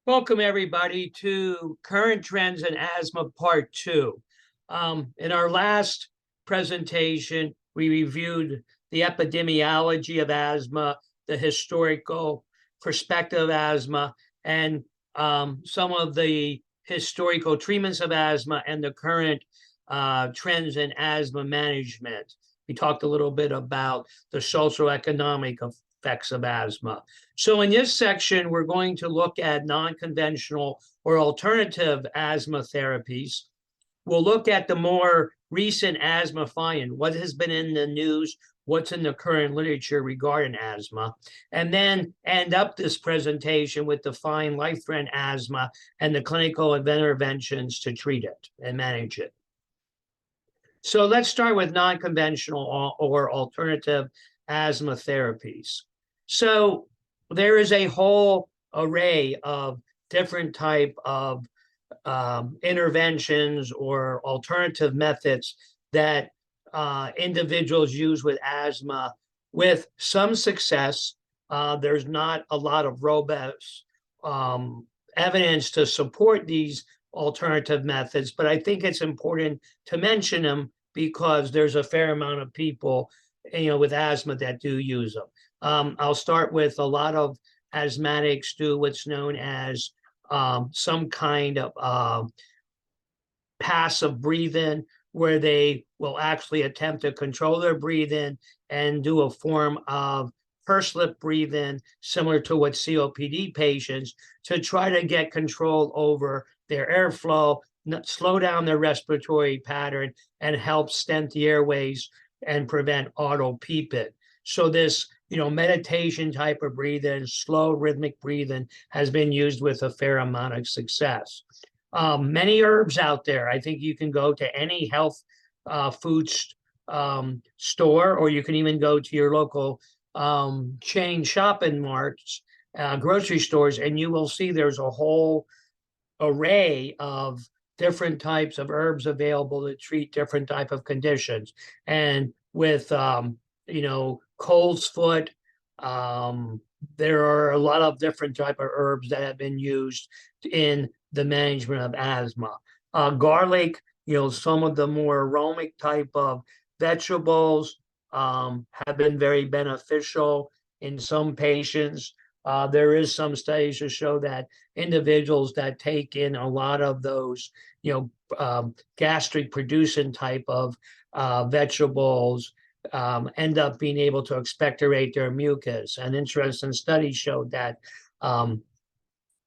Welcome, everybody, to Current Trends in Asthma Part 2. In our last presentation, we reviewed the epidemiology of asthma, the historical perspective of asthma, and some of the historical treatments of asthma and the current trends in asthma management. We talked a little bit about the socioeconomic effects of asthma. So in this section, we're going to look at non-conventional or alternative asthma therapies. We'll look at the more recent asthma finding, what has been in the news, what's in the current literature regarding asthma, and then end up this presentation with defined life-threatening asthma and the clinical interventions to treat it and manage it. So let's start with non-conventional or alternative asthma therapies. So there is a whole array of different type of interventions or alternative methods that individuals use with asthma with some success. There's not a lot of robust evidence to support these alternative methods, but I think it's important to mention them because there's a fair amount of people, with asthma that do use them. I'll start with a lot of asthmatics do what's known as some kind of passive breathing, where they will actually attempt to control their breathing and do a form of pursed lip breathing, similar to what COPD patients, to try to get control over their airflow, slow down their respiratory pattern, and help stent the airways and prevent auto-PPIP. So this, meditation type of breathing, slow rhythmic breathing has been used with a fair amount of success. Many herbs out there. I think you can go to any health food store, or you can even go to your local chain shopping marts, grocery stores, and you will see there's a whole array of different types of herbs available to treat different type of conditions. And with cold's foot, there are a lot of different type of herbs that have been used in the management of asthma. Garlic, some of the more aromatic type of vegetables have been very beneficial in some patients. There is some studies to show that individuals that take in a lot of those, gastric producing type of vegetables end up being able to expectorate their mucus. An interesting study showed that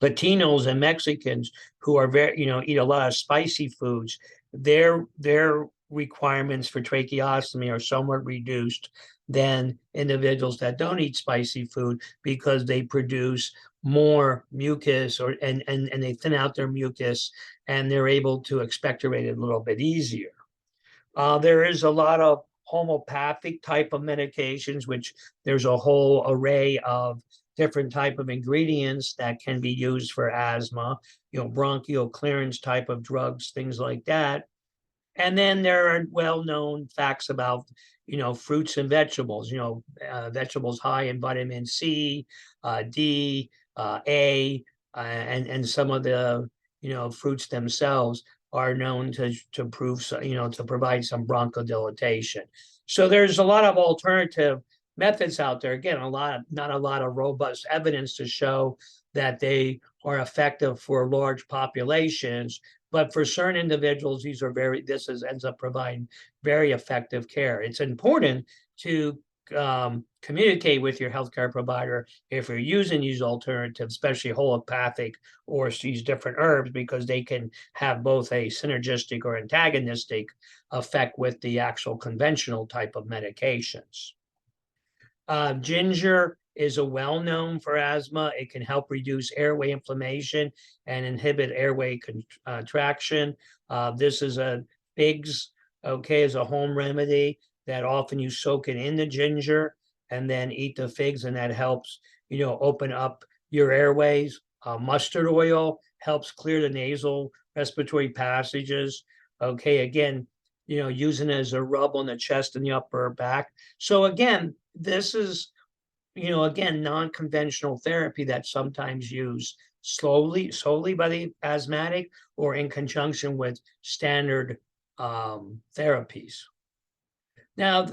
Latinos and Mexicans who are eat a lot of spicy foods, their requirements for tracheostomy are somewhat reduced than individuals that don't eat spicy food, because they produce more mucus and they thin out their mucus, and they're able to expectorate it a little bit easier. There is a lot of homeopathic type of medications, which there's a whole array of different type of ingredients that can be used for asthma, bronchial clearance type of drugs, things like that. And then there are well-known facts about, fruits and vegetables, vegetables high in vitamin C, D, A, and some of the, fruits themselves are known to provide some bronchodilation. So there's a lot of alternative methods out there. Again, not a lot of robust evidence to show that they are effective for large populations, but for certain individuals, ends up providing very effective care. It's important to communicate with your healthcare provider if you're using these alternatives, especially homeopathic or these different herbs, because they can have both a synergistic or antagonistic effect with the actual conventional type of medications. Ginger is a well-known for asthma. It can help reduce airway inflammation and inhibit airway contraction. This is a figs, is a home remedy that often you soak it in the ginger and then eat the figs, and that helps, open up your airways. Mustard oil helps clear the nasal respiratory passages. Again, using it as a rub on the chest and the upper back. So again, this is again, non-conventional therapy that's sometimes used solely by the asthmatic or in conjunction with standard therapies. Now,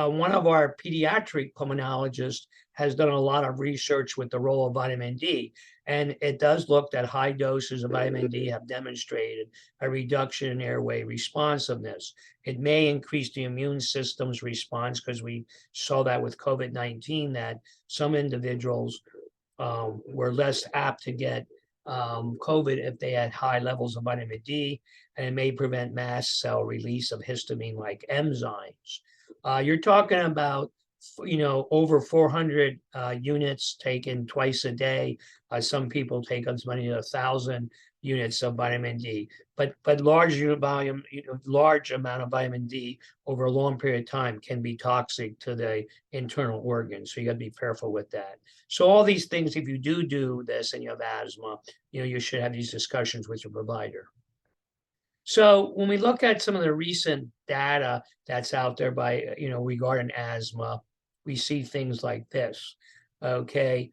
one of our pediatric pulmonologists has done a lot of research with the role of vitamin D, and it does look that high doses of vitamin D have demonstrated a reduction in airway responsiveness. It may increase the immune system's response because we saw that with COVID-19, that some individuals were less apt to get COVID if they had high levels of vitamin D, and it may prevent mast cell release of histamine-like enzymes. You're talking about, over 400 units taken twice a day. Some people take as many as 1,000 units of vitamin D, but large volume, large amount of vitamin D over a long period of time can be toxic to the internal organs. So you got to be careful with that. So all these things, if you do this and you have asthma, you should have these discussions with your provider. So when we look at some of the recent data that's out there by, regarding asthma, we see things like this. Okay.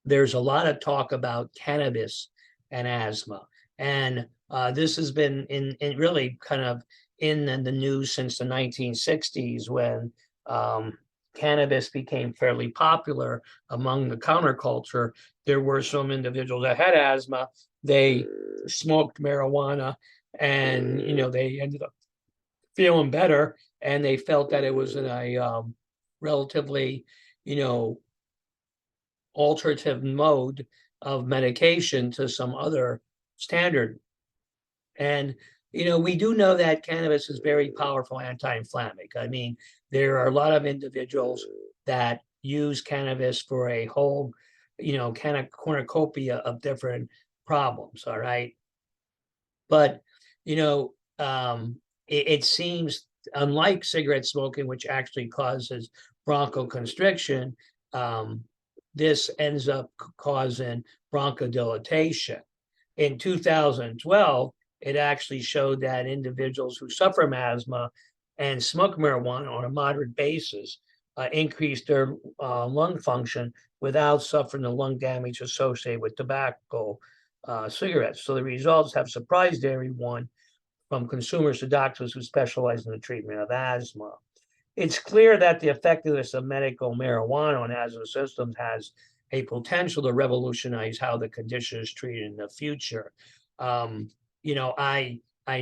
There's a lot of talk about cannabis and asthma. And this has been in really kind of in the news since the 1960s, when cannabis became fairly popular among the counterculture. There were some individuals that had asthma. They smoked marijuana, and they ended up feeling better, and they felt that it was in a relatively alternative mode of medication to some other standard. And we do know that cannabis is very powerful anti-inflammatory. I mean, there are a lot of individuals that use cannabis for a whole kind of cornucopia of different problems. All right. But it seems, unlike cigarette smoking, which actually causes bronchoconstriction, this ends up causing bronchodilation. In 2012, it actually showed that individuals who suffer from asthma and smoke marijuana on a moderate basis increased their lung function without suffering the lung damage associated with tobacco cigarettes. So the results have surprised everyone, from consumers to doctors who specialize in the treatment of asthma. It's clear that the effectiveness of medical marijuana on asthma systems has a potential to revolutionize how the condition is treated in the future. I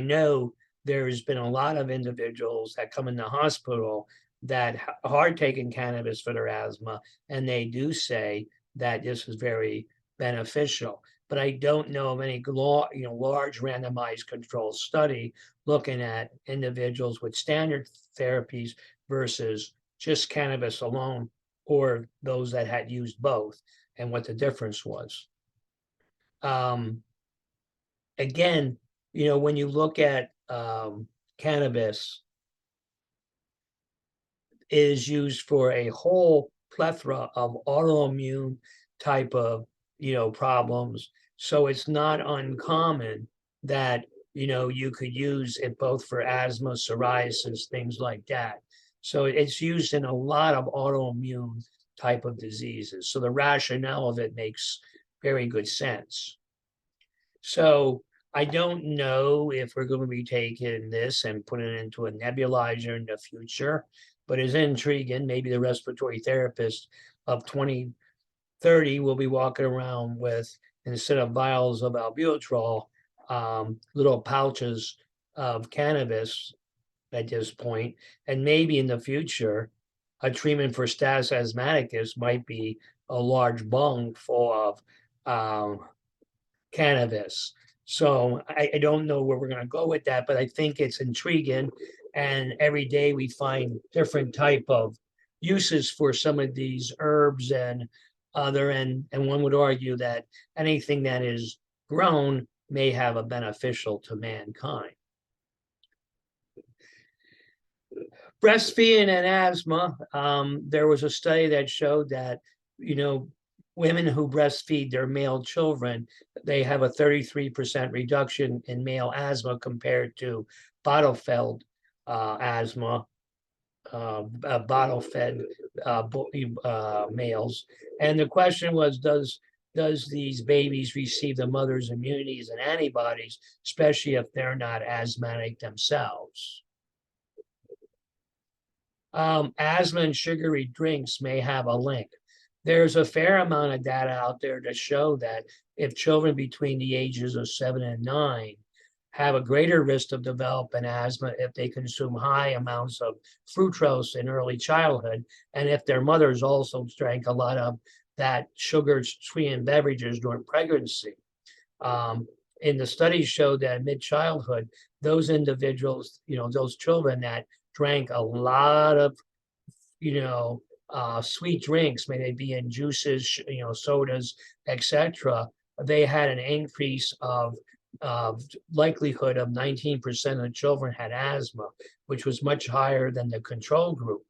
know there's been a lot of individuals that come in the hospital that are taking cannabis for their asthma, and they do say that this is very beneficial. But I don't know of any large randomized controlled study looking at individuals with standard therapies versus just cannabis alone, or those that had used both, and what the difference was. Again, when you look at cannabis, it is used for a whole plethora of autoimmune type of problems. So it's not uncommon that you could use it both for asthma, psoriasis, things like that. So it's used in a lot of autoimmune type of diseases. So the rationale of it makes very good sense. So I don't know if we're going to be taking this and putting it into a nebulizer in the future, but it's intriguing. Maybe the respiratory therapist of 2030 will be walking around with, instead of vials of albuterol, little pouches of cannabis at this point. And maybe in the future, a treatment for status asthmaticus might be a large bung full of cannabis. So I don't know where we're going to go with that, but I think it's intriguing. And every day we find different type of uses for some of these herbs and one would argue that anything that is grown may have a beneficial to mankind. Breastfeeding and asthma. There was a study that showed that, women who breastfeed their male children, they have a 33% reduction in male asthma compared to bottle-fed asthma. bottle-fed males. And the question was, does these babies receive the mother's immunities and antibodies, especially if they're not asthmatic themselves? Asthma and sugary drinks may have a link. There's a fair amount of data out there to show that if children between the ages of 7 and 9 have a greater risk of developing asthma if they consume high amounts of fructose in early childhood, and if their mothers also drank a lot of that sugar-sweetened beverages during pregnancy. In the studies showed that mid-childhood, those individuals, those children that drank a lot of, sweet drinks, may they be in juices, sodas, etc., they had an increase of likelihood of 19% of the children had asthma, which was much higher than the control group.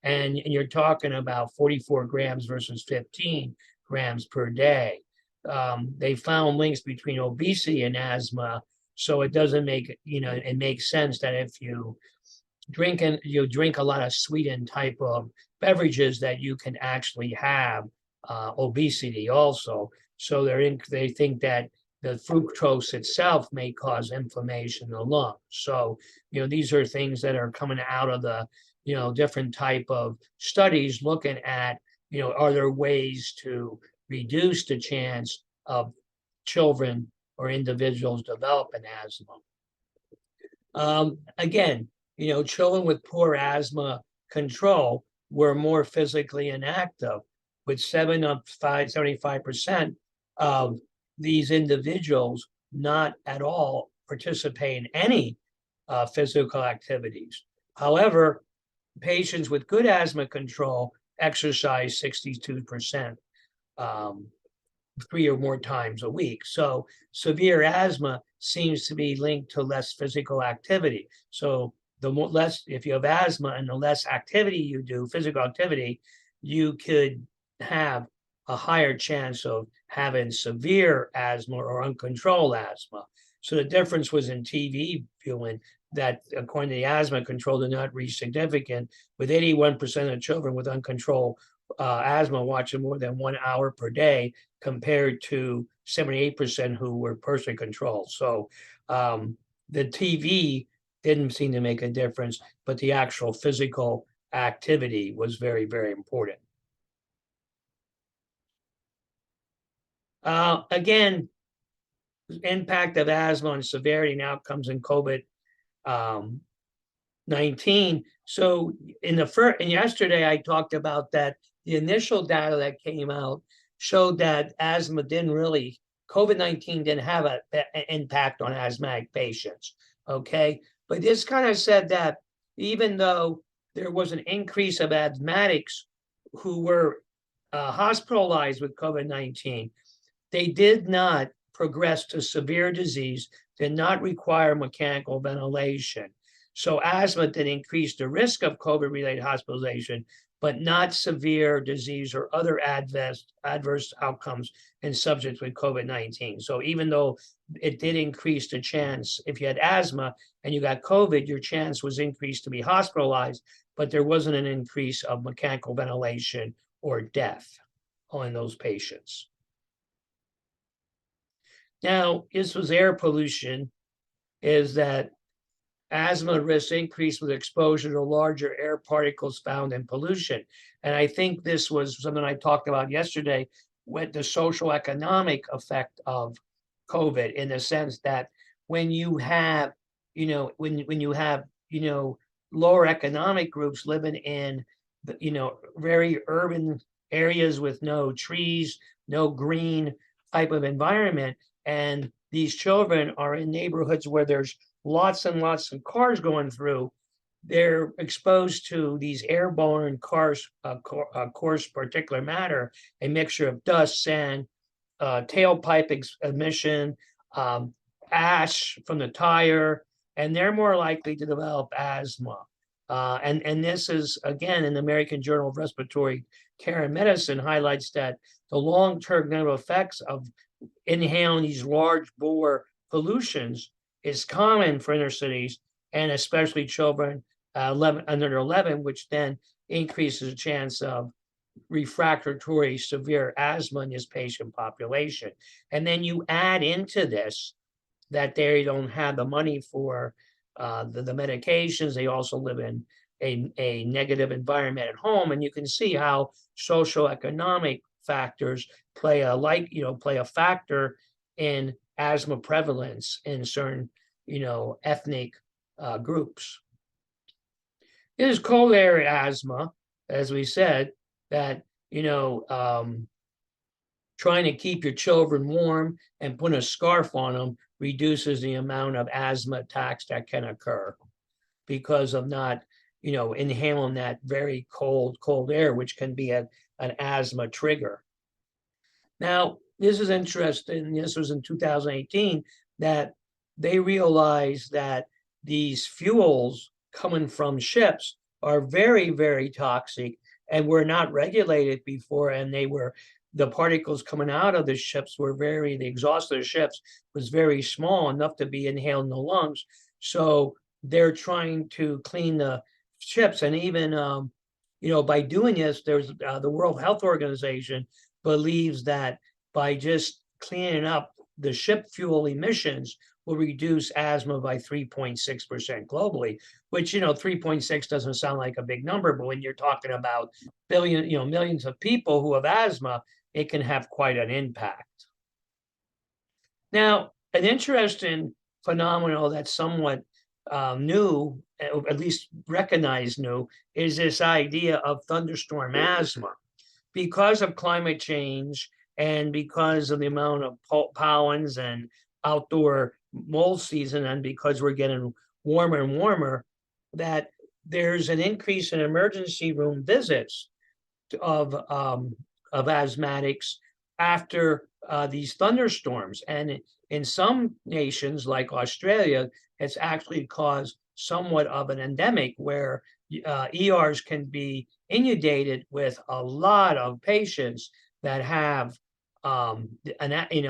And you're talking about 44 grams versus 15 grams per day. They found links between obesity and asthma. So it doesn't make, it makes sense that if you drink a lot of sweetened type of beverages, that you can actually have obesity also. So they think that the fructose itself may cause inflammation in the lung. So, these are things that are coming out of the, different type of studies looking at, are there ways to reduce the chance of children or individuals developing asthma? Again, children with poor asthma control were more physically inactive, with 75% of these individuals not at all participate in any physical activities. However, patients with good asthma control exercise 62%, 3 or more times a week. So severe asthma seems to be linked to less physical activity. So the less, if you have asthma and the less activity you do, physical activity, you could have a higher chance of having severe asthma or uncontrolled asthma. So the difference was in TV viewing that, according to the asthma control, did not reach significant, with 81% of children with uncontrolled asthma watching more than 1 hour per day, compared to 78% who were personally controlled. So the TV didn't seem to make a difference, but the actual physical activity was very, very important. Again, impact of asthma on severity and outcomes in COVID-19. So and yesterday I talked about that the initial data that came out showed that asthma COVID-19 didn't have an impact on asthmatic patients, okay? But this kind of said that even though there was an increase of asthmatics who were hospitalized with COVID-19, they did not progress to severe disease, did not require mechanical ventilation. So asthma did increase the risk of COVID-related hospitalization, but not severe disease or other adverse outcomes in subjects with COVID-19. So even though it did increase the chance, if you had asthma and you got COVID, your chance was increased to be hospitalized, but there wasn't an increase of mechanical ventilation or death on those patients. Now, this was air pollution, is that asthma risk increased with exposure to larger air particles found in pollution. And I think this was something I talked about yesterday with the social economic effect of COVID, in the sense that when you have, when you have, lower economic groups living in, very urban areas with no trees, no green type of environment, and these children are in neighborhoods where there's lots and lots of cars going through, they're exposed to these airborne coarse particulate matter, a mixture of dust, sand, tailpipe emission, ash from the tire, and they're more likely to develop asthma. And this is, again, in the American Journal of Respiratory Care and Medicine, highlights that the long-term negative effects of inhaling these large bore pollutions is common for inner cities, and especially children under 11, which then increases the chance of refractory severe asthma in this patient population. And then you add into this that they don't have the money for the medications. They also live in a negative environment at home, and you can see how socioeconomic factors play a factor in asthma prevalence in certain ethnic groups. It is cold air asthma, as we said, that trying to keep your children warm and put a scarf on them reduces the amount of asthma attacks that can occur because of not inhaling that very cold air, which can be an asthma trigger. Now, this is interesting. This was in 2018 that they realized that these fuels coming from ships are very, very toxic and were not regulated before. And the particles coming out of the ships the exhaust of the ships was very small, enough to be inhaled in the lungs. So they're trying to clean the ships. And even, by doing this, there's the World Health Organization believes that by just cleaning up the ship fuel emissions will reduce asthma by 3.6% globally, which, 3.6 doesn't sound like a big number, but when you're talking about millions of people who have asthma, it can have quite an impact. Now, an interesting phenomenon that's somewhat new, at least recognized new, is this idea of thunderstorm asthma. Because of climate change and because of the amount of pollens and outdoor mold season, and because we're getting warmer and warmer, that there's an increase in emergency room visits of asthmatics after these thunderstorms. And in some nations like Australia, it's actually caused somewhat of an endemic where ERs can be inundated with a lot of patients that have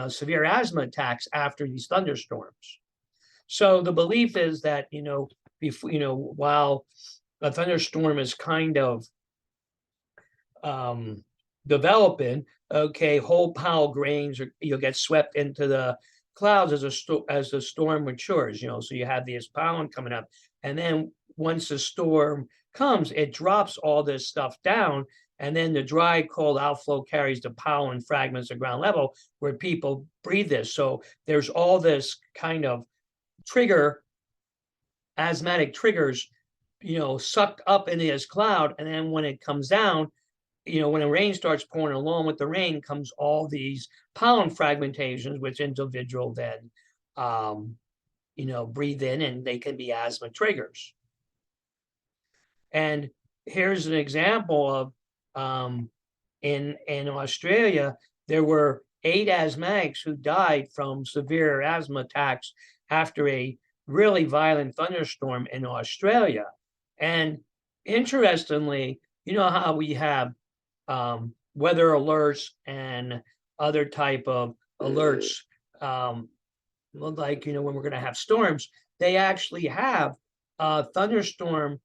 severe asthma attacks after these thunderstorms. So the belief is that while a thunderstorm is kind of developing, whole pile grains you'll get swept into the clouds as the storm matures. So you have this pollen coming up, and then once the storm comes, it drops all this stuff down, and then the dry, cold outflow carries the pollen fragments to ground level where people breathe this. So there's all this kind of asthmatic triggers, sucked up into this cloud, and then when it comes down, when the rain starts pouring, along with the rain comes all these pollen fragmentations, which individual then, breathe in, and they can be asthma triggers. And here's an example of, in Australia, there were 8 asthmatics who died from severe asthma attacks after a really violent thunderstorm in Australia. And interestingly, how we have weather alerts and other type of alerts, like, when we're going to have storms, they actually have asthma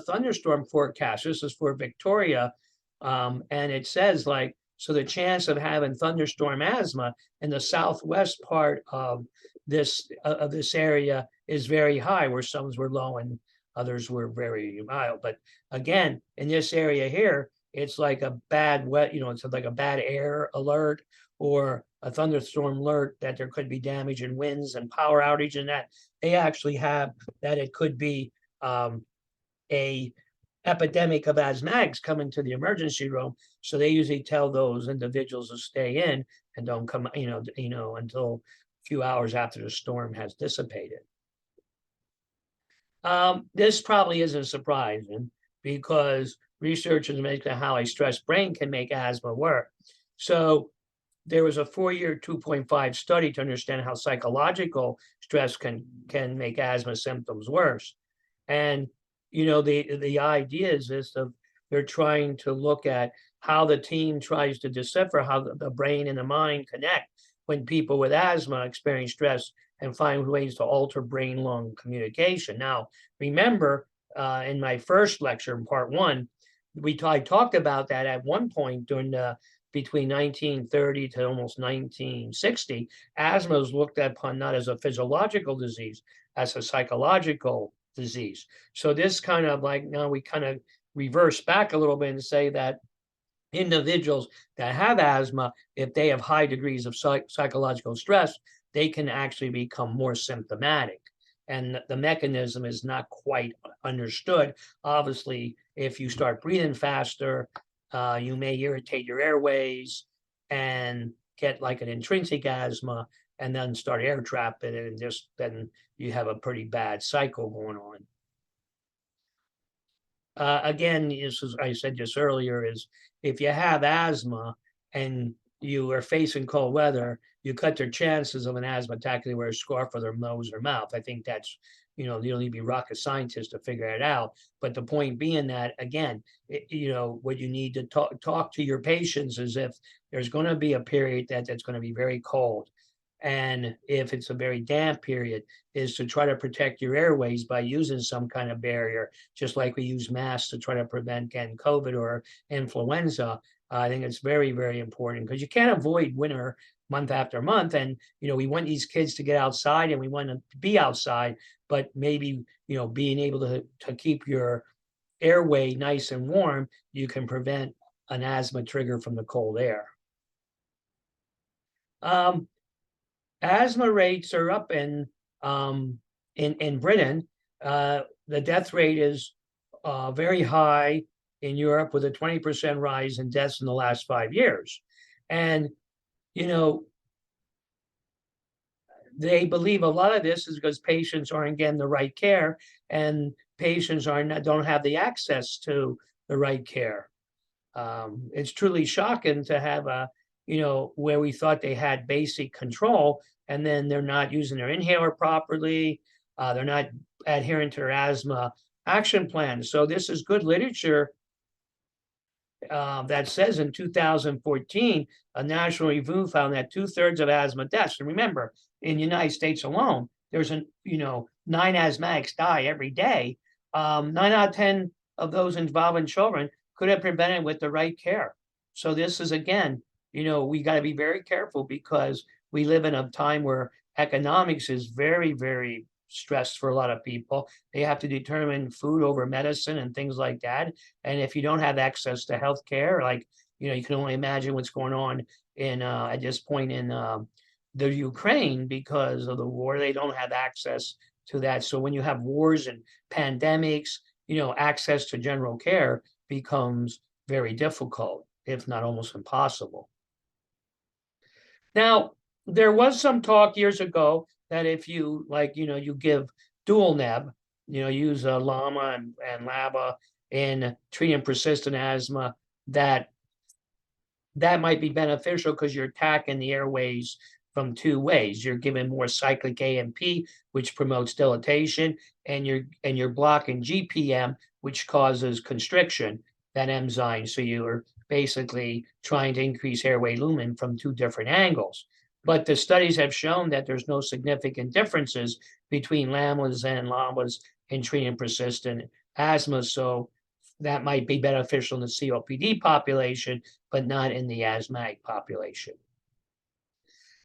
thunderstorm forecast. This is for Victoria. And it says, so the chance of having thunderstorm asthma in the southwest part of this area is very high, where some were low and others were very mild. But again, in this area here, it's like a bad it's like a bad air alert or a thunderstorm alert that there could be damage and winds and power outage, and that they actually have that it could be a epidemic of asthmatics coming to the emergency room. So they usually tell those individuals to stay in and don't come, until a few hours after the storm has dissipated. This probably isn't surprising because researchers make how a stressed brain can make asthma work. So there was a 4-year, 2.5 study to understand how psychological stress can make asthma symptoms worse. And the idea is this: they're trying to look at how the team tries to decipher how the brain and the mind connect when people with asthma experience stress and find ways to alter brain-lung communication. Now, remember, in my first lecture in part one, I talked about that at one point during between 1930 to almost 1960, asthma was looked upon not as a physiological disease, as a psychological disease. So this kind of like, now we kind of reverse back a little bit and say that individuals that have asthma, if they have high degrees of psychological stress, they can actually become more symptomatic. And the mechanism is not quite understood. Obviously, if you start breathing faster, you may irritate your airways and get like an intrinsic asthma, and then start air trapping, and just then you have a pretty bad cycle going on. Again, as I said just earlier, is if you have asthma and you are facing cold weather, you cut their chances of an asthma attack if they wear a scarf or their nose or mouth. I think that's, you don't need to be rocket scientist to figure it out. But the point being that, again, what you need to talk to your patients is if there's going to be a period that's going to be very cold, and if it's a very damp period, is to try to protect your airways by using some kind of barrier, just like we use masks to try to prevent getting COVID or influenza. I think it's very, very important because you can't avoid winter month after month. And, we want these kids to get outside and we want to be outside, but maybe, being able to keep your airway nice and warm, you can prevent an asthma trigger from the cold air. Asthma rates are up in Britain. The death rate is very high in Europe, with a 20% rise in deaths in the last 5 years. And, they believe a lot of this is because patients aren't getting the right care, and patients don't have the access to the right care. It's truly shocking to have where we thought they had basic control, and then they're not using their inhaler properly. They're not adhering to their asthma action plan. So this is good literature that says in 2014, a national review found that 2/3 of asthma deaths, and remember, in the United States alone, there's 9 asthmatics die every day. 9 out of 10 of those involving children could have prevented with the right care. So this is, again, we got to be very careful because we live in a time where economics is very, very stressed for a lot of people. They have to determine food over medicine and things like that. And if you don't have access to health care, like, you can only imagine what's going on in at this point in the Ukraine because of the war. They don't have access to that. So when you have wars and pandemics, access to general care becomes very difficult, if not almost impossible. Now, there was some talk years ago that if you you give dual neb, use LAMA and LABA in treating persistent asthma, that might be beneficial because you're attacking the airways from 2 ways. You're giving more cyclic AMP, which promotes dilatation, and you're blocking GPM, which causes constriction, that enzyme. So you're basically trying to increase airway lumen from 2 different angles. But the studies have shown that there's no significant differences between LAMAs and LABAs in treating persistent asthma. So that might be beneficial in the COPD population, but not in the asthmatic population.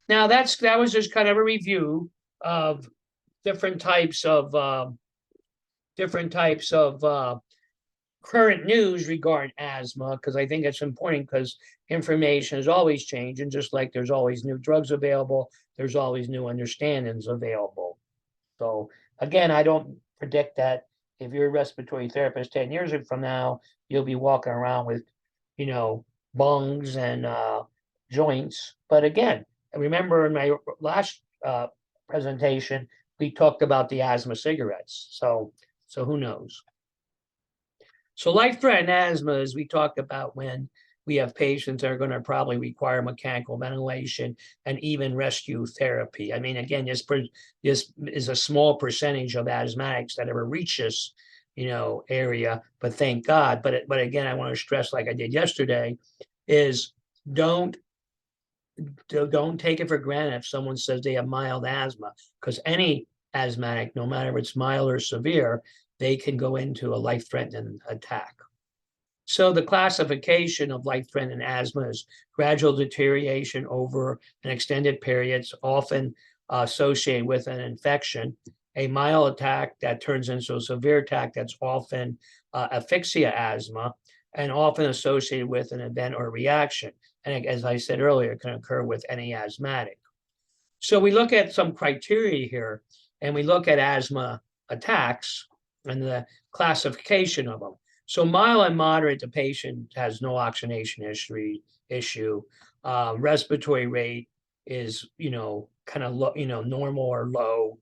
Now that was just kind of a review of different types of current news regarding asthma, because I think it's important because information is always changing. Just like there's always new drugs available, there's always new understandings available. So again, I don't predict that if you're a respiratory therapist 10 years from now, you'll be walking around with, bungs and joints. But again, remember in my last presentation, we talked about the asthma cigarettes. So who knows? So life-threatening asthma, as we talked about, when we have patients that are going to probably require mechanical ventilation and even rescue therapy. I mean, again, this is a small percentage of asthmatics that ever reach this, area, but thank God. But again, I want to stress, like I did yesterday, is don't don't take it for granted if someone says they have mild asthma, because any asthmatic, no matter if it's mild or severe, they can go into a life-threatening attack. So the classification of life-threatening asthma is gradual deterioration over an extended period, often associated with an infection. A mild attack that turns into a severe attack that's often asphyxia asthma, and often associated with an event or reaction. And as I said earlier, it can occur with any asthmatic. So we look at some criteria here, and we look at asthma attacks and the classification of them. So mild and moderate, the patient has no oxygenation issue. Respiratory rate is, kind of low, normal or low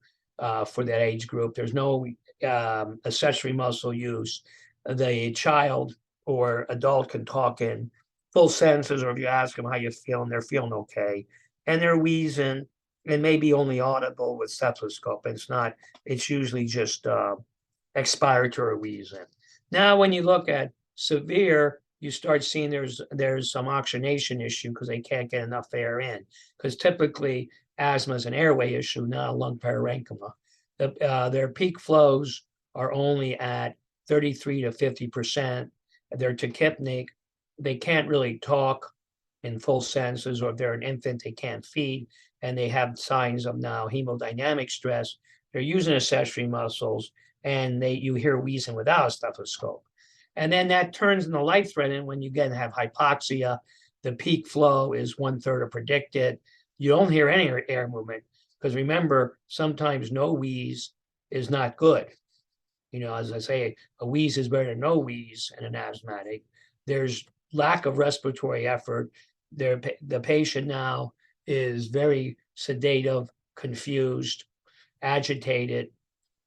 for that age group. There's no accessory muscle use. The child or adult can talk in full sentences, or if you ask them how you feeling, they're feeling okay. And they're wheezing and maybe only audible with stethoscope. It's usually just expiratory wheezing. Now, when you look at severe, you start seeing there's some oxygenation issue because they can't get enough air in. Because typically asthma is an airway issue, not a lung parenchyma. Their peak flows are only at 33 to 50%. They're tachypnic. They can't really talk in full senses, or if they're an infant, they can't feed, and they have signs of now hemodynamic stress. They're using accessory muscles, and you hear wheezing without a stethoscope. And then that turns into life-threatening when you again have hypoxia. The peak flow is 1/3 of predicted. You don't hear any air movement, because remember, sometimes no wheeze is not good. As I say, a wheeze is better than no wheeze in an asthmatic. There's lack of respiratory effort. The patient now is very sedative, confused, agitated.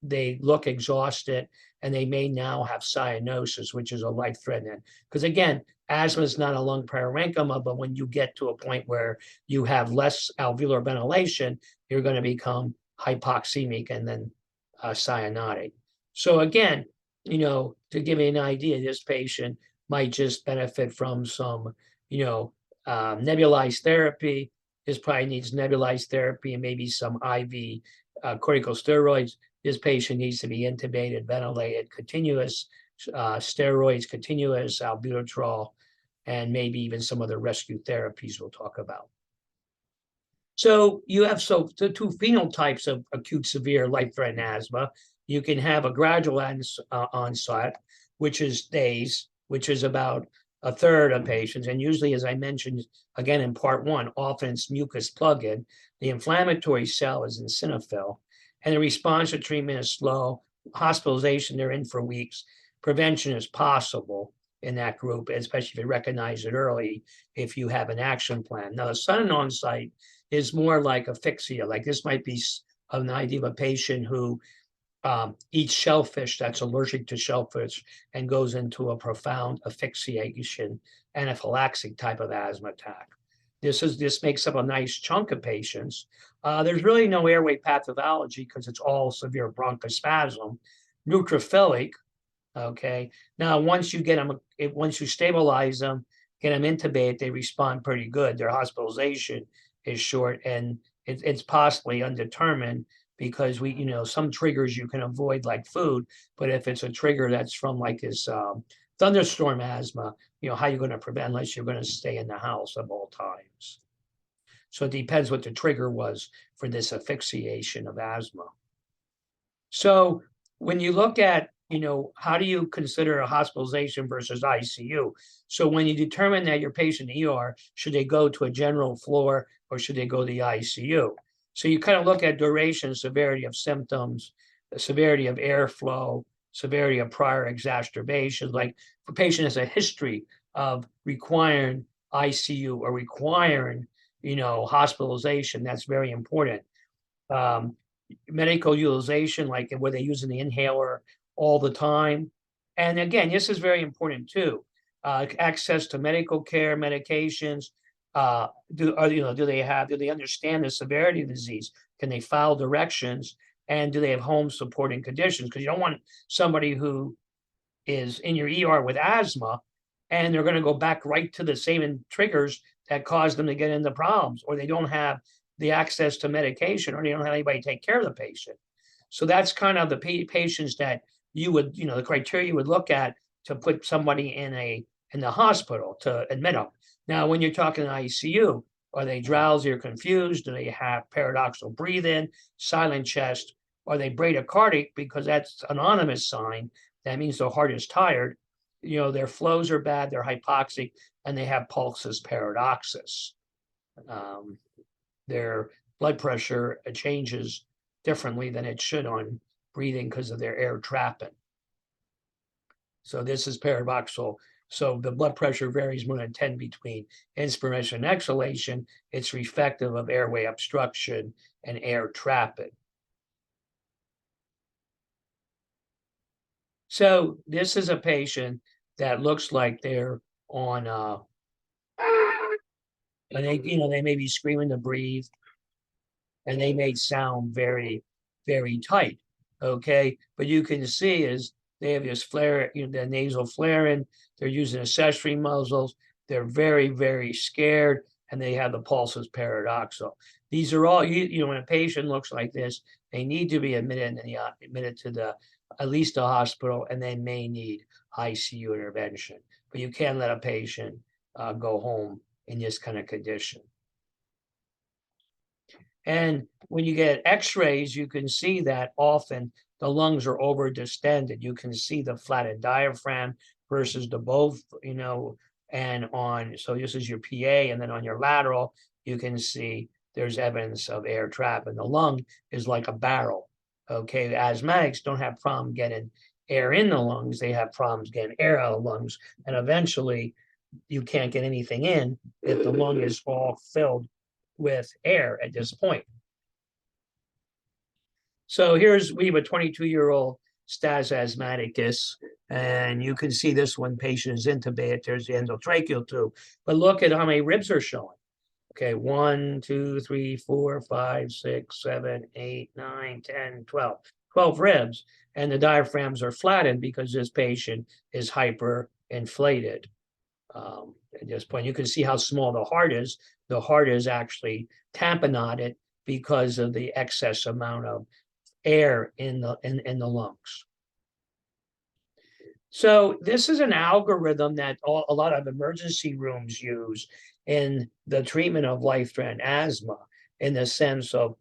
They look exhausted, and they may now have cyanosis, which is a life-threatening. Because again, asthma is not a lung parenchyma, but when you get to a point where you have less alveolar ventilation, you're going to become hypoxemic and then cyanotic. So again, to give you an idea, this patient might just benefit from some, nebulized therapy. This probably needs nebulized therapy and maybe some IV corticosteroids. This patient needs to be intubated, ventilated, continuous steroids, continuous albuterol, and maybe even some other rescue therapies we'll talk about. So you have the two phenotypes of acute severe life-threatening asthma. You can have a gradual onset, which is days, which is about 1/3 of patients. And usually, as I mentioned again in part 1, often it's mucus plug-in. The inflammatory cell is eosinophil, and the response to treatment is slow. Hospitalization, they're in for weeks. Prevention is possible in that group, especially if you recognize it early, if you have an action plan. Now, the sudden onset is more like asphyxia. Like this might be an idea of a patient who eats shellfish that's allergic to shellfish and goes into a profound asphyxiation, anaphylaxis type of asthma attack. This makes up a nice chunk of patients. There's really no airway pathology because it's all severe bronchospasm, neutrophilic. Okay. Now, once you stabilize them, get them intubated, they respond pretty good. Their hospitalization is short, and it's possibly undetermined because some triggers you can avoid, like food. But if it's a trigger that's from like this thunderstorm asthma, how you're going to prevent unless you're going to stay in the house at all times. So it depends what the trigger was for this asphyxiation of asthma. So when you look at, how do you consider a hospitalization versus ICU? So when you determine that your patient ER, should they go to a general floor or should they go to the ICU? So you kind of look at duration, severity of symptoms, the severity of airflow, severity of prior exacerbations. Like if a patient has a history of requiring ICU or requiring, hospitalization, that's very important. Medical utilization, like were they using the inhaler all the time? And again, this is very important too. Access to medical care, medications. Do they understand the severity of the disease? Can they file directions? And do they have home supporting conditions? Because you don't want somebody who is in your ER with asthma and they're going to go back right to the same triggers that caused them to get into problems, or they don't have the access to medication, or they don't have anybody to take care of the patient. So that's kind of the patients that you would, the criteria you would look at to put somebody in the hospital to admit them. Now, when you're talking ICU, are they drowsy or confused? Do they have paradoxical breathing, silent chest? Are they bradycardic? Because that's an anonymous sign. That means their heart is tired. Their flows are bad, they're hypoxic, and they have pulsus paradoxus. Their blood pressure changes differently than it should on breathing because of their air trapping. So this is paradoxical. So the blood pressure varies more than 10 between inspiration and exhalation. It's reflective of airway obstruction and air trapping. So this is a patient that looks like they're on, and they may be screaming to breathe, and they may sound very, very tight. Okay, but you can see is they have this flare, the nasal flaring. They're using accessory muzzles. They're very, very scared, and they have the pulsus paradoxal. These are all, when a patient looks like this, they need to be admitted to at least the hospital, and they may need ICU intervention. But you can't let a patient go home in this kind of condition. And when you get x-rays, you can see that often the lungs are over distended. You can see the flattened diaphragm versus the both, and so this is your PA, and then on your lateral, you can see there's evidence of air trap, and the lung is like a barrel. Okay, the asthmatics don't have problem getting air in the lungs. They have problems getting air out of the lungs. And eventually you can't get anything in if the lung is all filled with air at this point. So we have a 22-year-old status asthmaticus, and you can see this one patient is intubated. There's the endotracheal tube, but look at how many ribs are showing. Okay, 1, 2, 3, 4, 5, 6, 7, 8, 9, 10, 12. 12 ribs, and the diaphragms are flattened because this patient is hyperinflated. At this point, you can see how small the heart is. The heart is actually tamponaded because of the excess amount of air in the lungs. So this is an algorithm that a lot of emergency rooms use in the treatment of life-threatening asthma, in the sense of,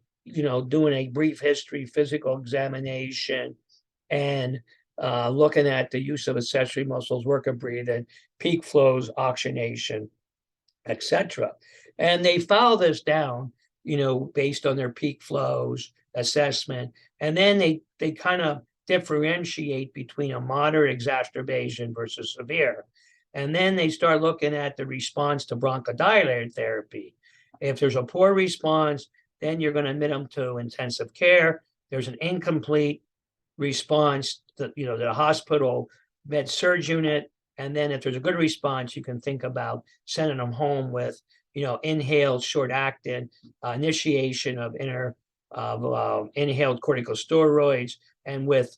doing a brief history, physical examination, and looking at the use of accessory muscles, work of breathing, peak flows, oxygenation, etc. And they file this down, based on their peak flows assessment. And then they kind of differentiate between a moderate exacerbation versus severe. And then they start looking at the response to bronchodilator therapy. If there's a poor response, then you're going to admit them to intensive care. There's an incomplete response to, the hospital med surg unit. And then if there's a good response, you can think about sending them home with, inhaled short-acting initiation of inhaled corticosteroids, and with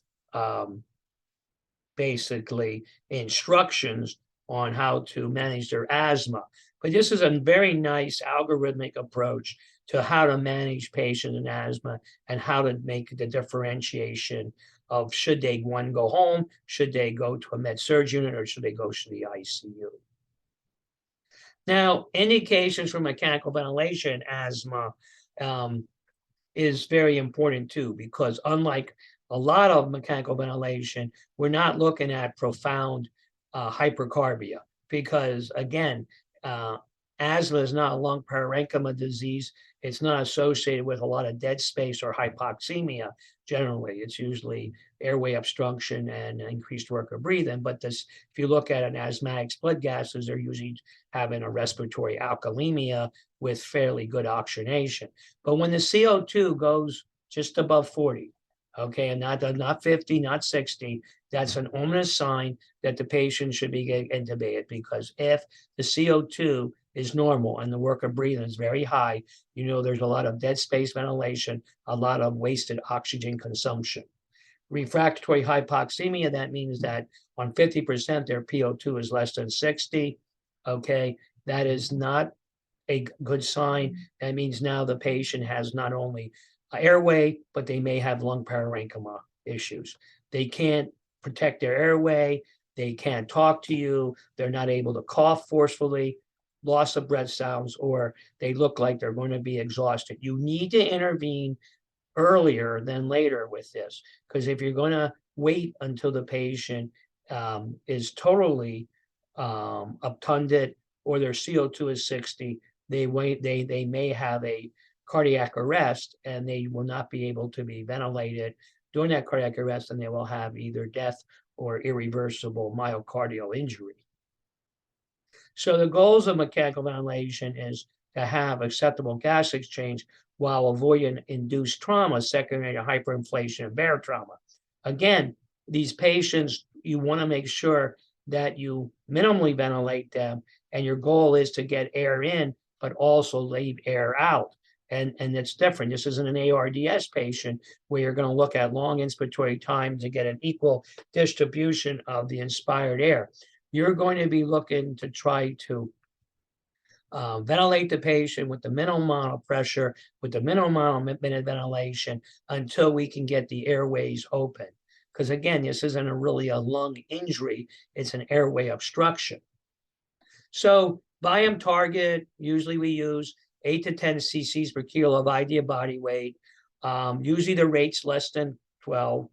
basically instructions on how to manage their asthma. But this is a very nice algorithmic approach to how to manage patients in asthma, and how to make the differentiation of should they, one, go home, should they go to a med surg unit, or should they go to the ICU. Now, indications for mechanical ventilation asthma is very important too, because unlike a lot of mechanical ventilation, we're not looking at profound hypercarbia, because again, asthma is not a lung parenchyma disease. It's not associated with a lot of dead space or hypoxemia. Generally, it's usually airway obstruction and increased work of breathing. But if you look at an asthmatic's blood gases, they're usually having a respiratory alkalemia with fairly good oxygenation. But when the CO2 goes just above 40, okay, and not 50, not 60, that's an ominous sign that the patient should be getting intubated, because if the CO2 is normal and the work of breathing is very high, there's a lot of dead space ventilation, a lot of wasted oxygen consumption. Refractory hypoxemia, that means that on 50%, their PO2 is less than 60. Okay, that is not a good sign. That means now the patient has not only airway, but they may have lung parenchyma issues. They can't protect their airway. They can't talk to you. They're not able to cough forcefully, loss of breath sounds, or they look like they're going to be exhausted. You need to intervene earlier than later with this, because if you're going to wait until the patient is totally obtunded or their CO2 is 60, they may have a cardiac arrest and they will not be able to be ventilated during that cardiac arrest, and they will have either death or irreversible myocardial injury. So the goals of mechanical ventilation is to have acceptable gas exchange while avoiding induced trauma secondary to hyperinflation and bare trauma. Again, these patients, you want to make sure that you minimally ventilate them, and your goal is to get air in, but also leave air out. And it's different. This isn't an ARDS patient where you're going to look at long inspiratory time to get an equal distribution of the inspired air. You're going to be looking to try to ventilate the patient with the minimal amount of pressure, with the minimal amount of minute ventilation until we can get the airways open. Because again, this isn't really a lung injury, it's an airway obstruction. So volume target, usually we use 8 to 10 cc's per kilo of ideal body weight. Usually the rate's less than 12,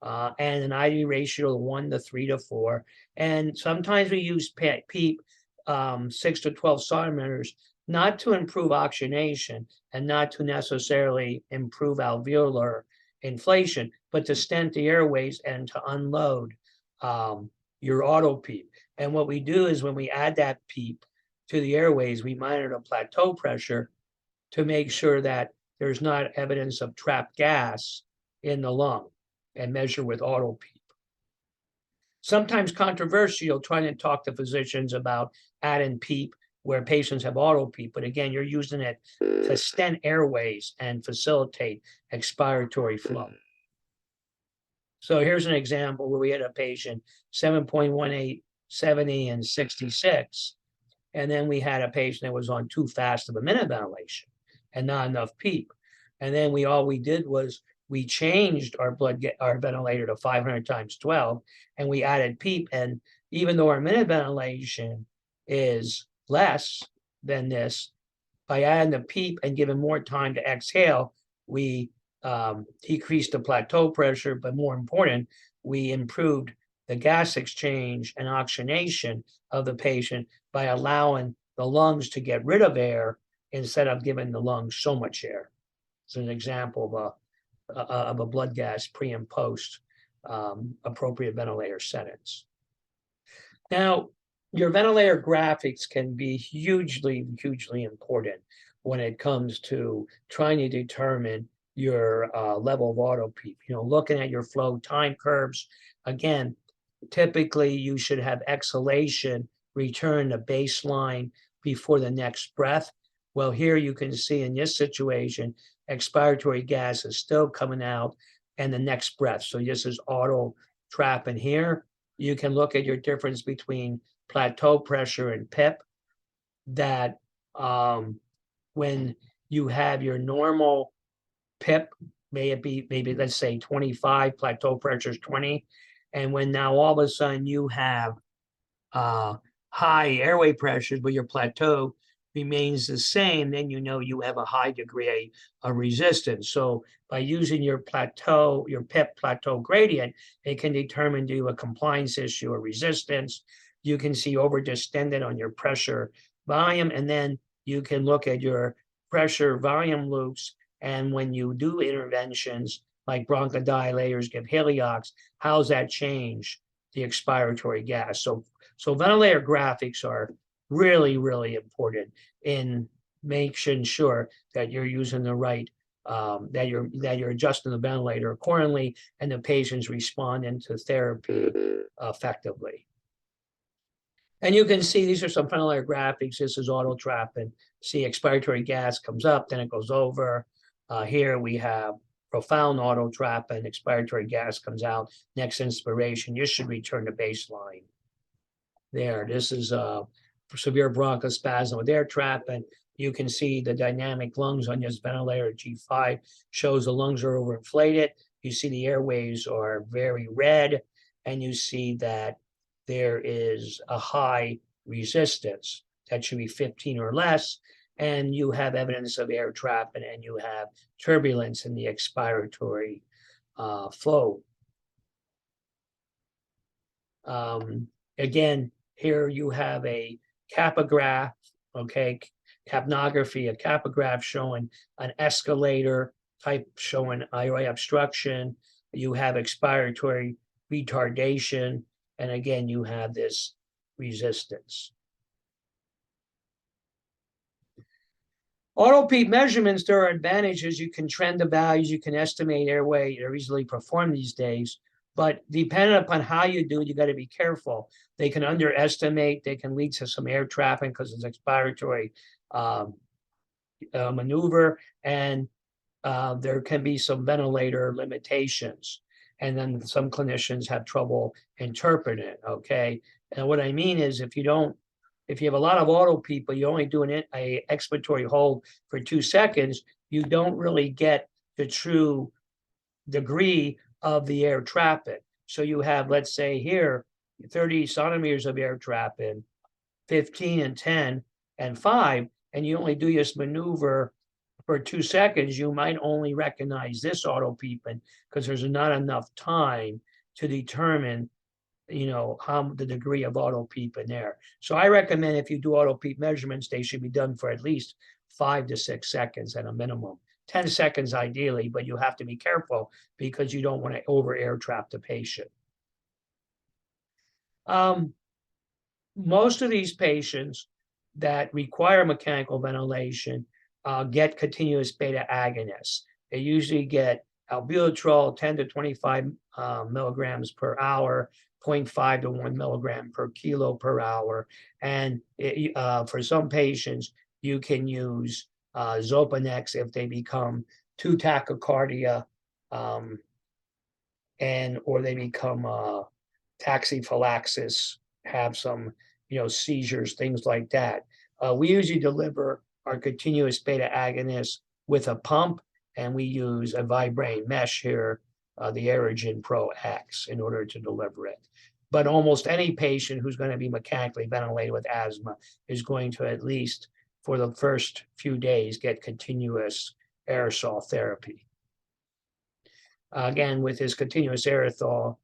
and an ID ratio of 1 to 3 to 4. And sometimes we use PEEP 6 to 12 centimeters, not to improve oxygenation and not to necessarily improve alveolar inflation, but to stent the airways and to unload your auto PEEP. And what we do is when we add that PEEP to the airways, we monitor the plateau pressure to make sure that there's not evidence of trapped gas in the lung, and measure with auto PEEP. Sometimes controversial trying to talk to physicians about adding PEEP where patients have auto PEEP, but again, you're using it to stent airways and facilitate expiratory flow. So here's an example where we had a patient 7.18, 70, and 66. And then we had a patient that was on too fast of a minute ventilation and not enough PEEP. And then all we did was we changed our ventilator to 500 times 12, and we added PEEP. And even though our minute ventilation is less than this, by adding the PEEP and giving more time to exhale, we decreased the plateau pressure, but more important, we improved the gas exchange and oxygenation of the patient by allowing the lungs to get rid of air instead of giving the lungs so much air. It's an example of a blood gas pre and post appropriate ventilator settings. Now, your ventilator graphics can be hugely, hugely important when it comes to trying to determine your level of auto PEEP. Looking at your flow time curves. Again, typically you should have exhalation return to baseline before the next breath. Well, here you can see in this situation, expiratory gas is still coming out and the next breath. So this is auto trapping here. You can look at your difference between plateau pressure and PIP, that when you have your normal PIP, maybe let's say 25, plateau pressure is 20. And when now all of a sudden you have high airway pressures, but your plateau remains the same, then you have a high degree of resistance. So by using your plateau, your PIP plateau gradient, it can determine do you have a compliance issue or resistance. You can see over distended on your pressure volume, and then you can look at your pressure volume loops. And when you do interventions like bronchodilators, give Heliox, how's that change the expiratory gas? So ventilator graphics are really, really important in making sure that you're using the right, that you're adjusting the ventilator accordingly, and the patient's responding to therapy effectively. And you can see these are some ventilator graphics. This is auto trapping. See, expiratory gas comes up, then it goes over. Here we have profound auto trap and expiratory gas comes out next inspiration, you should return to baseline. There, this is severe bronchospasm with air trap, and you can see the dynamic lungs on this ventilator. G5 shows the lungs are overinflated. You see the airways are very red, and you see that there is a high resistance. That should be 15 or less, and you have evidence of air trap, and you have turbulence in the expiratory flow. Again, here you have a capnograph, okay, capnography, a capnograph showing an escalator type showing airway obstruction. You have expiratory retardation, and again, you have this resistance. Auto-peep measurements, there are advantages. You can trend the values, you can estimate airway. They're easily performed these days. But depending upon how you do it, you got to be careful. They can underestimate, they can lead to some air trapping because it's expiratory maneuver, and there can be some ventilator limitations. And then some clinicians have trouble interpreting it, okay? And what I mean is if you have a lot of auto people, you only do an expiratory hold for 2 seconds, you don't really get the true degree of the air trapping. So you have, let's say here, 30 centimeters of air trapping, 15 and 10 and 5, and you only do this maneuver for 2 seconds, you might only recognize this auto peeping because there's not enough time to determine, how the degree of auto peep in there. So I recommend if you do auto peep measurements, they should be done for at least 5 to 6 seconds at a minimum. 10 seconds ideally, but you have to be careful because you don't want to over air trap the patient. Most of these patients that require mechanical ventilation get continuous beta-agonists. They usually get albuterol 10 to 25 milligrams per hour, 0.5 to 1 milligram per kilo per hour. And for some patients, you can use Xopenex if they become too tachycardia or they become tachyphylaxis, have some seizures, things like that. We usually deliver our continuous beta agonist with a pump, and we use a vibrating mesh here, the Aerogen Pro X, in order to deliver it. But almost any patient who's going to be mechanically ventilated with asthma is going to, at least for the first few days, get continuous aerosol therapy. Again, with this continuous aerosol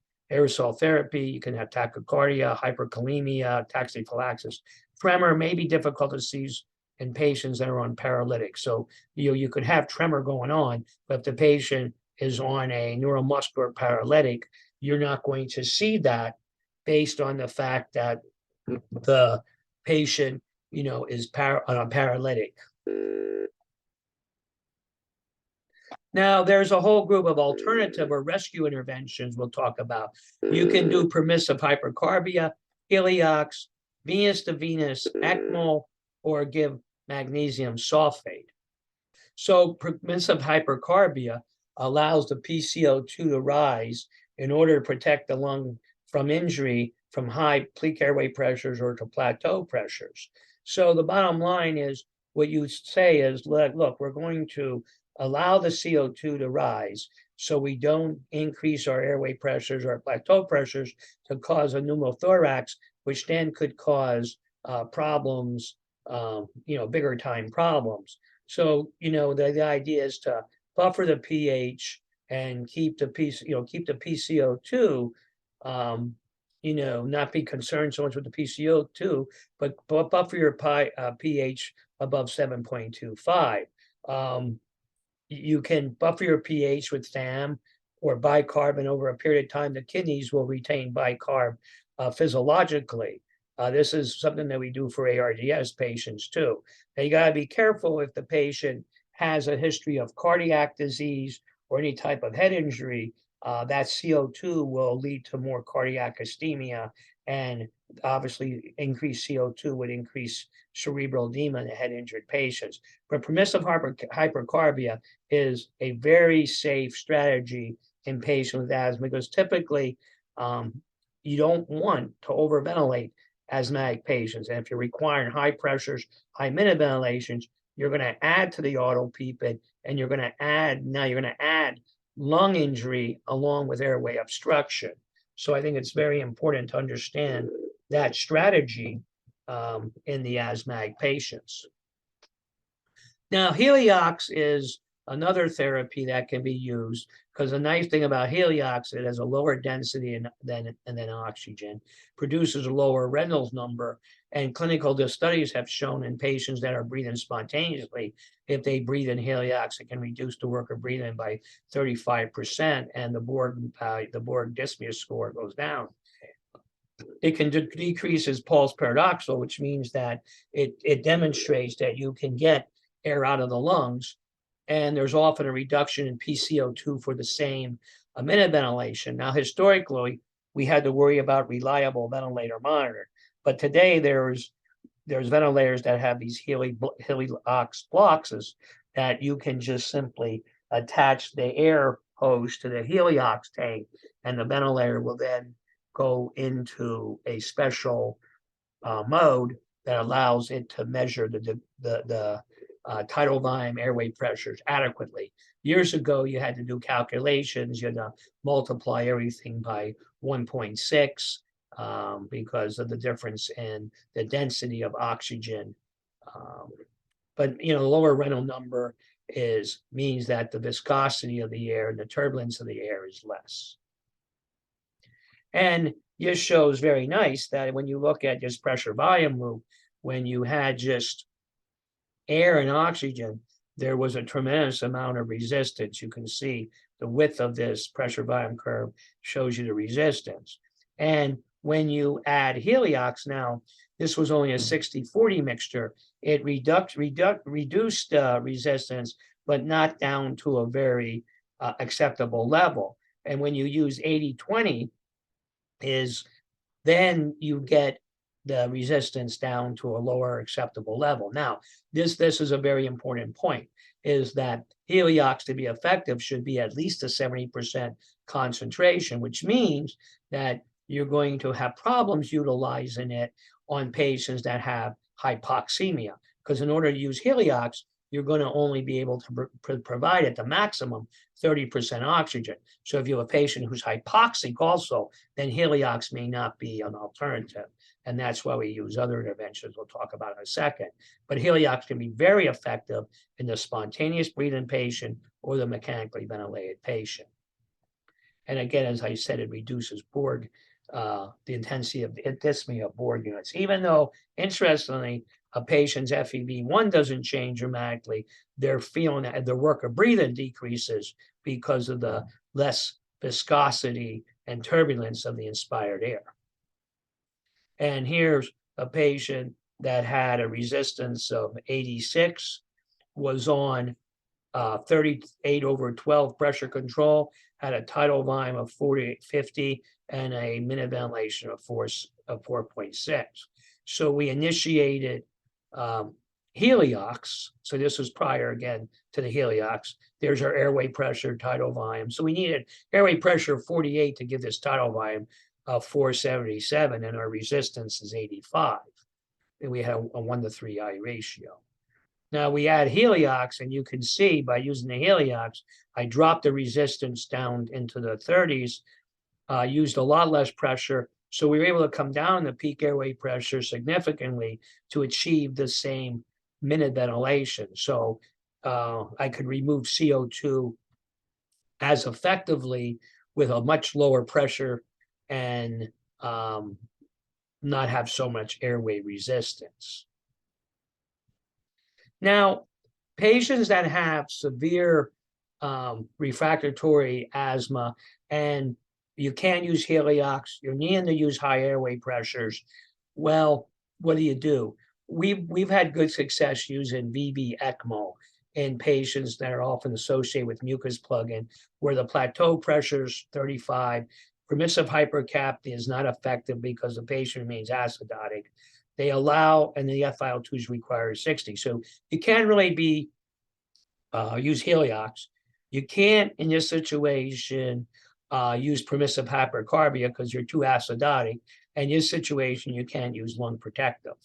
therapy, you can have tachycardia, hyperkalemia, tachyphylaxis. Tremor may be difficult to seize in patients that are on paralytics. So you could have tremor going on, but if the patient is on a neuromuscular paralytic, you're not going to see that based on the fact that the patient is on a paralytic. Now, there's a whole group of alternative or rescue interventions we'll talk about. You can do permissive hypercarbia, Heliox, venous to venous ECMO, or give magnesium sulfate. So permissive hypercarbia allows the PCO2 to rise in order to protect the lung from injury from high peak airway pressures or to plateau pressures. So the bottom line is, what you say is, look, we're going to allow the CO2 to rise so we don't increase our airway pressures or plateau pressures to cause a pneumothorax, which then could cause problems, bigger time problems. So, the idea is to buffer the pH and keep the PCO2, not be concerned so much with the PCO2, but buffer your pH above 7.25. You can buffer your pH with FAM or bicarb, and over a period of time, the kidneys will retain bicarb physiologically. This is something that we do for ARDS patients too. Now, you got to be careful if the patient has a history of cardiac disease or any type of head injury, that CO2 will lead to more cardiac ischemia and obviously increased CO2 would increase cerebral edema in the head injured patients. But permissive hypercarbia is a very safe strategy in patients with asthma because typically you don't want to overventilate asthmatic patients. And if you're requiring high pressures, high minute ventilations, you're going to add to the auto-PFIC, and you're going to add lung injury along with airway obstruction. So I think it's very important to understand that strategy in the asthmatic patients. Now, Heliox is another therapy that can be used because the nice thing about Heliox, it has a lower density than oxygen, produces a lower Reynolds number, and clinical studies have shown in patients that are breathing spontaneously, if they breathe in Heliox, it can reduce the work of breathing by 35%, and the Borg dyspnea score goes down. It can decrease as pulse paradoxal, which means that it demonstrates that you can get air out of the lungs, and there's often a reduction in PCO2 for the same minute ventilation. Now, historically, we had to worry about reliable ventilator monitoring, but today there's ventilators that have these Heliox boxes that you can just simply attach the air hose to the Heliox tank, and the ventilator will then go into a special mode that allows it to measure the tidal volume airway pressures adequately. Years ago, you had to do calculations. You had to multiply everything by 1.6 because of the difference in the density of oxygen. But the lower Reynolds number means that the viscosity of the air and the turbulence of the air is less. And this shows very nice that when you look at this pressure volume loop, when you had just air and oxygen, there was a tremendous amount of resistance. You can see the width of this pressure volume curve shows you the resistance. And when you add Heliox now, this was only a 60-40 mixture. It reduced resistance, but not down to a very acceptable level. And when you use 80-20, then you get the resistance down to a lower acceptable level. Now, this is a very important point, is that Heliox, to be effective, should be at least a 70% concentration, which means that you're going to have problems utilizing it on patients that have hypoxemia, because in order to use Heliox, you're going to only be able to provide at the maximum 30% oxygen. So if you have a patient who's hypoxic also, then Heliox may not be an alternative. And that's why we use other interventions we'll talk about in a second. But Heliox can be very effective in the spontaneous breathing patient or the mechanically ventilated patient. And again, as I said, it reduces Borg, the intensity of dyspnea of Borg units. Even though, interestingly, a patient's FEV1 doesn't change dramatically, they're feeling that their work of breathing decreases because of the less viscosity and turbulence of the inspired air. And here's a patient that had a resistance of 86, was on 38/12 pressure control, had a tidal volume of 4850 and a minute ventilation of 4.6. So we initiated Heliox. So this was prior again to the Heliox. There's our airway pressure, tidal volume. So we needed airway pressure of 48 to give this tidal volume of 477, and our resistance is 85. And we had a 1:3 I ratio. Now we add Heliox, and you can see by using the Heliox, I dropped the resistance down into the 30s, used a lot less pressure. So we were able to come down the peak airway pressure significantly to achieve the same minute ventilation. So I could remove CO2 as effectively with a much lower pressure and not have so much airway resistance. Now, patients that have severe refractory asthma and you can't use Heliox, you're needing to use high airway pressures. Well, what do? We've had good success using VV ECMO in patients that are often associated with mucus plug-in, where the plateau pressure is 35, permissive hypercapnia is not effective because the patient remains acidotic. They allow, and the FiO2s require 60. So you can't really use Heliox. You can't, in this situation, use permissive hypercarbia because you're too acidotic. And in this situation, you can't use lung protective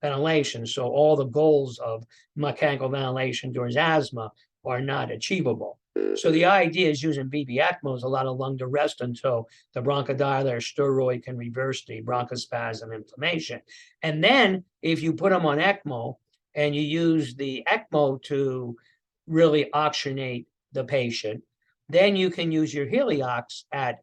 ventilation. So all the goals of mechanical ventilation during asthma are not achievable. So the idea is using VV ECMO is a lot of lung to rest until the bronchodilator steroid can reverse the bronchospasm inflammation. And then if you put them on ECMO and you use the ECMO to really oxygenate the patient, then you can use your Heliox at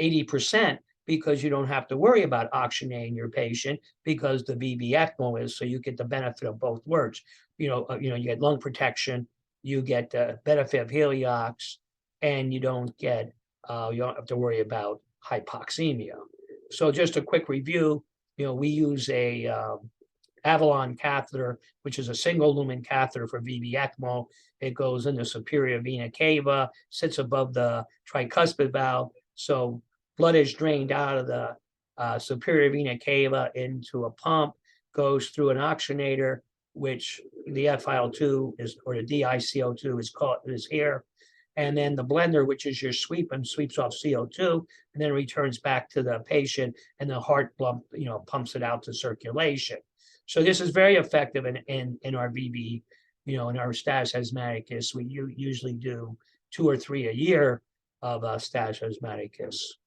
80% because you don't have to worry about oxygenating your patient because the VV ECMO is, so you get the benefit of both worlds. You get lung protection, you get the benefit of Heliox, and you don't have to worry about hypoxemia. So just a quick review, we use a Avalon catheter, which is a single lumen catheter for VV ECMO. It goes in the superior vena cava, sits above the tricuspid valve. So blood is drained out of the superior vena cava into a pump, goes through an oxygenator, which the FiO2 is, or the DiCO2 is here. And then the blender, which is your sweep, and sweeps off CO2, and then returns back to the patient, and the heart pumps it out to circulation. So this is very effective in our VV, in our status asthmaticus. We usually do 2 or 3 a year of status asthmaticus.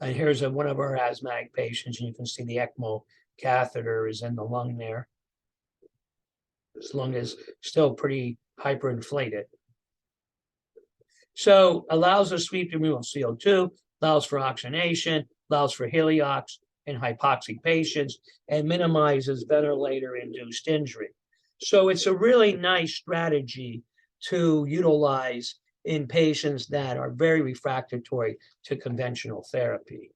And here's one of our asthmatic patients, and you can see the ECMO catheter is in the lung there. This lung is still pretty hyperinflated. So allows the sweep to remove CO2, allows for oxygenation, allows for Heliox in hypoxic patients, and minimizes ventilator-induced injury. So it's a really nice strategy to utilize in patients that are very refractory to conventional therapy.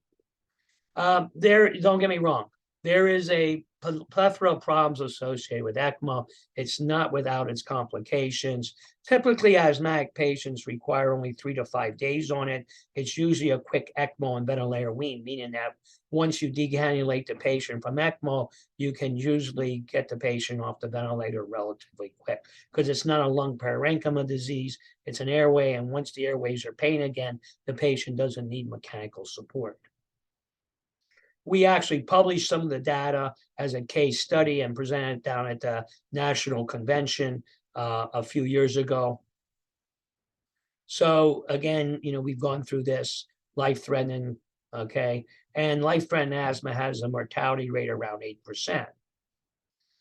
Don't get me wrong, there is a plethora of problems associated with ECMO. It's not without its complications. Typically, asthmatic patients require only 3 to 5 days on it. It's usually a quick ECMO and ventilator wean, meaning that once you decannulate the patient from ECMO, you can usually get the patient off the ventilator relatively quick because it's not a lung parenchyma disease. It's an airway, and once the airways are paying again, the patient doesn't need mechanical support. We actually published some of the data as a case study and presented it down at the National Convention a few years ago. So again, we've gone through this life-threatening, okay? And life-threatening asthma has a mortality rate around 8%.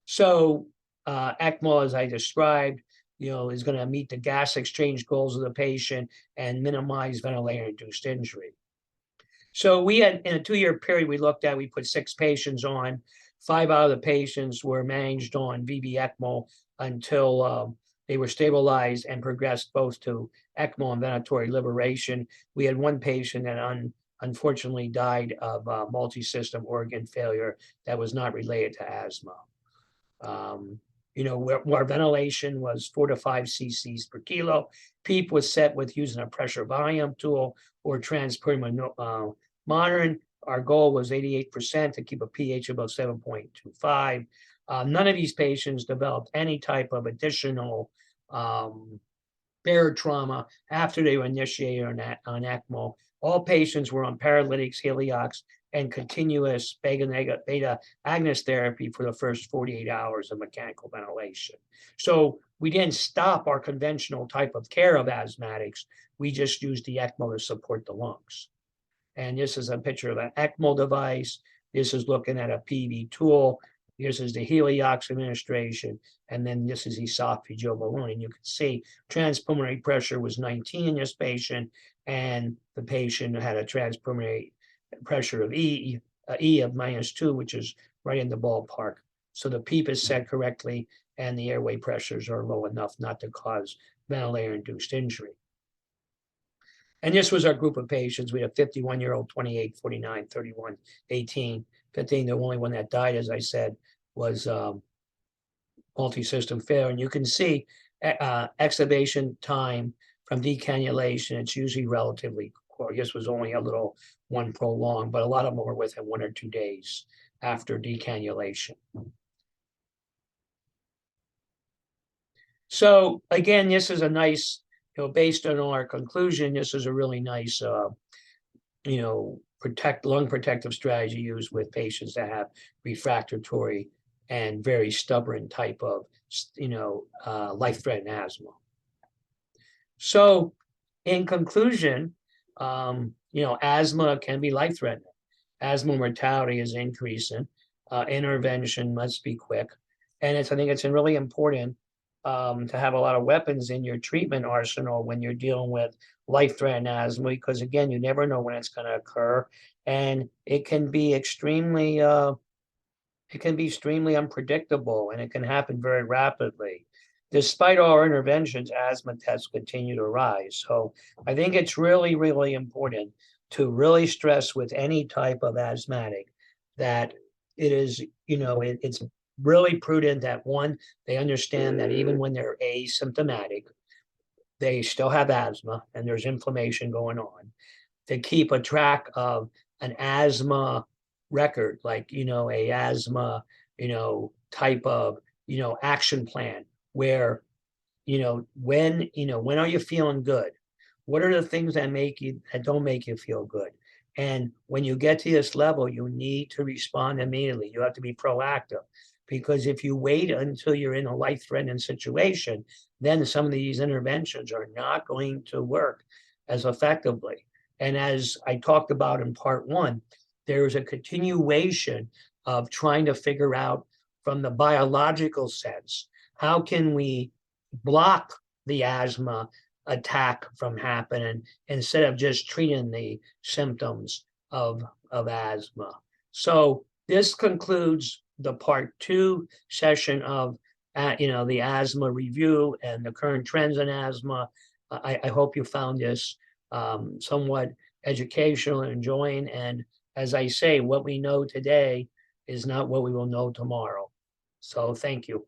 So ECMO, as I described, is going to meet the gas exchange goals of the patient and minimize ventilator-induced injury. So we had, in a 2-year period, we put 6 patients on. 5 out of the patients were managed on VV ECMO until they were stabilized and progressed both to ECMO and ventilatory liberation. We had 1 patient that unfortunately died of multi-system organ failure that was not related to asthma. Our ventilation was 4 to 5 cc's per kilo. PEEP was set with using a pressure volume tool or transperimeter monitoring. Our goal was 88% to keep a pH above 7.25. None of these patients developed any type of additional barotrauma after they were initiated on ECMO. All patients were on paralytics, Heliox, and continuous beta-agonist therapy for the first 48 hours of mechanical ventilation. So we didn't stop our conventional type of care of asthmatics. We just used the ECMO to support the lungs. And this is a picture of an ECMO device. This is looking at a PV tool. This is the Heliox administration. And then this is esophageal balloon. And you can see transpulmonary pressure was 19 in this patient. And the patient had a transpulmonary pressure of E of -2, which is right in the ballpark. So the PEEP is set correctly, and the airway pressures are low enough not to cause ventilator-induced injury. And this was our group of patients. We had a 51-year-old, 28, 49, 31, 18, 15. The only one that died, as I said, was multi-system failure. And you can see extubation time from decannulation. It's usually relatively or this was only a little one prolonged, but a lot of them were within 1 or 2 days after decannulation. So again, this is a nice, based on our conclusion, this is a really nice, lung protective strategy used with patients that have refractory and very stubborn type of, life-threatening asthma. So in conclusion, asthma can be life-threatening. Asthma mortality is increasing. Intervention must be quick. And I think it's really important to have a lot of weapons in your treatment arsenal when you're dealing with life-threatening asthma, because again, you never know when it's going to occur. And it can be extremely unpredictable, and it can happen very rapidly. Despite our interventions, asthma tests continue to rise. So I think it's really, really important to really stress with any type of asthmatic that it is, it's really prudent that one, they understand that even when they're asymptomatic, they still have asthma and there's inflammation going on. To keep a track of an asthma record, like, a asthma, type of, action plan where, when are you feeling good? What are the things that don't make you feel good? And when you get to this level, you need to respond immediately. You have to be proactive, because if you wait until you're in a life-threatening situation, then some of these interventions are not going to work as effectively. And as I talked about in part 1, there is a continuation of trying to figure out from the biological sense, how can we block the asthma attack from happening instead of just treating the symptoms of asthma. So this concludes the part 2 session of the asthma review and the current trends in asthma. I hope you found this somewhat educational and enjoying. And as I say, what we know today is not what we will know tomorrow. So thank you.